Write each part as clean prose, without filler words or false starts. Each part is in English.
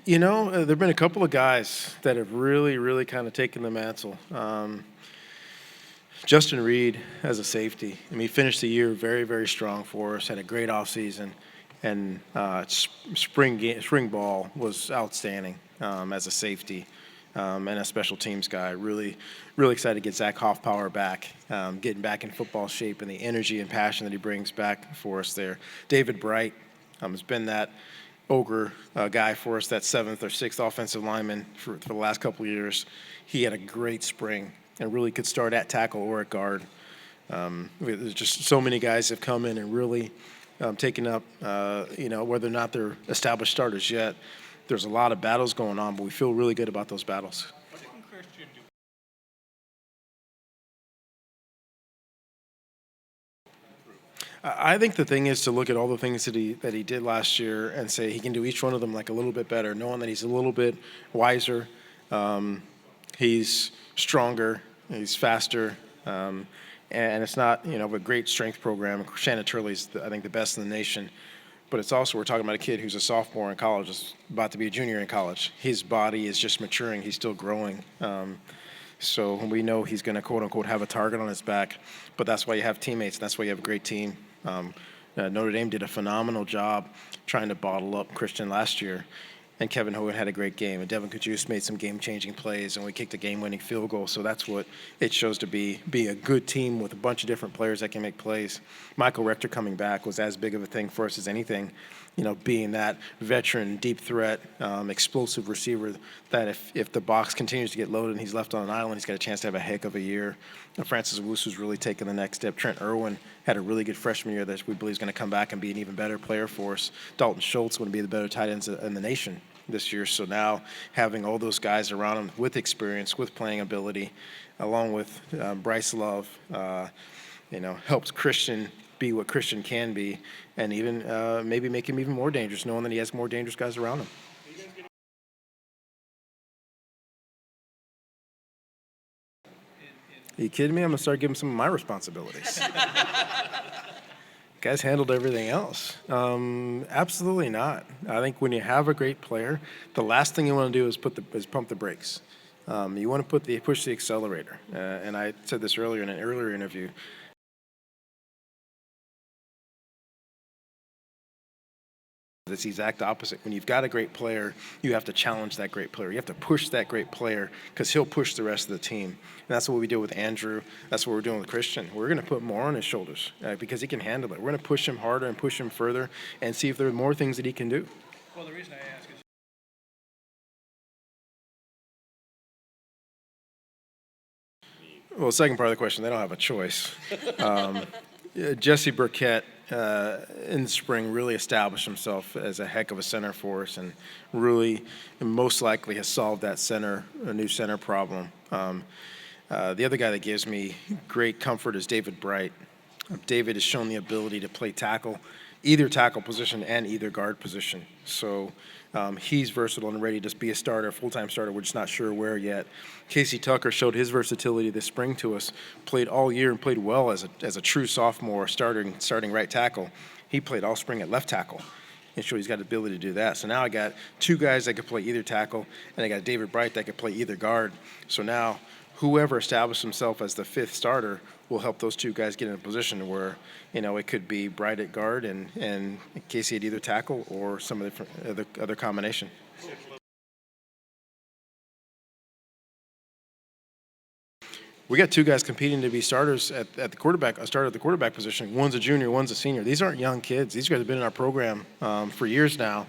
There have been a couple of guys that have really, really kind of taken the mantle. Justin Reed as a safety. I mean, he finished the year very, very strong for us, had a great offseason, and spring ball was outstanding as a safety and a special teams guy. Really, really excited to get Zach Hoffpower back, getting back in football shape and the energy and passion that he brings back for us there. David Bright has been that ogre guy for us, that seventh or sixth offensive lineman for the last couple of years. He had a great spring and really could start at tackle or at guard. There's just so many guys have come in and really taken up, whether or not they're established starters yet. There's a lot of battles going on, but we feel really good about those battles. What can Christian do? I think the thing is to look at all the things that he did last year and say he can do each one of them like a little bit better, knowing that he's a little bit wiser, he's stronger, he's faster, and it's not a great strength program. Shannon Turley's I think the best in the nation, but it's also we're talking about a kid who's a sophomore in college, is about to be a junior in college. His body is just maturing; he's still growing. So we know he's going to, quote unquote, have a target on his back, but that's why you have teammates. That's why you have a great team. Notre Dame did a phenomenal job trying to bottle up Christian last year, and Kevin Hogan had a great game. And Devin Kajus made some game-changing plays, and we kicked a game-winning field goal. So that's what it shows to be a good team with a bunch of different players that can make plays. Michael Rector coming back was as big of a thing for us as anything, being that veteran, deep threat, explosive receiver that if the box continues to get loaded and he's left on an island, he's got a chance to have a heck of a year. Francis Owusu's really taken the next step. Trent Irwin had a really good freshman year that we believe is going to come back and be an even better player for us. Dalton Schultz going to be the better tight ends in the nation this year. So now having all those guys around him with experience, with playing ability, along with Bryce Love, helps Christian be what Christian can be, and even maybe make him even more dangerous, knowing that he has more dangerous guys around him. Are you kidding me? I'm going to start giving some of my responsibilities. Guys handled everything else. Absolutely not. I think when you have a great player, the last thing you want to do is pump the brakes. You want to push the accelerator. And I said this earlier in an earlier interview. It's the exact opposite. When you've got a great player, you have to challenge that great player. You have to push that great player because he'll push the rest of the team. And that's what we do with Andrew. That's what we're doing with Christian. We're going to put more on his shoulders because he can handle it. We're going to push him harder and push him further and see if there are more things that he can do. Well, the reason I ask is Well, the second part of the question, they don't have a choice. Jesse Burkett in the spring really established himself as a heck of a center for us and really most likely has solved that new center problem. The other guy that gives me great comfort is David Bright. David has shown the ability to play either tackle position and either guard position. So he's versatile and ready to be a starter, full-time starter. We're just not sure where yet. Casey Tucker showed his versatility this spring to us, played all year and played well as a true sophomore starting right tackle. He played all spring at left tackle and showed he's got the ability to do that. So now I got two guys that could play either tackle, and I got David Bright that could play either guard. So now whoever established himself as the fifth starter will help those two guys get in a position where, it could be Bright at guard and Casey at either tackle or some other combination. We got two guys competing to be starters at the quarterback position. One's a junior, one's a senior. These aren't young kids. These guys have been in our program for years now.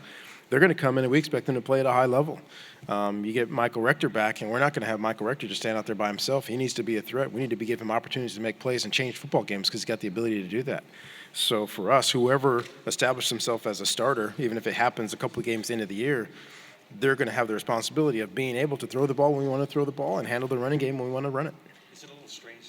They're going to come in, and we expect them to play at a high level. You get Michael Rector back, and we're not going to have Michael Rector just stand out there by himself. He needs to be a threat. We need to give him opportunities to make plays and change football games because he's got the ability to do that. So for us, whoever established himself as a starter, even if it happens a couple of games into the year, they're going to have the responsibility of being able to throw the ball when we want to throw the ball and handle the running game when we want to run it. Is it a little strange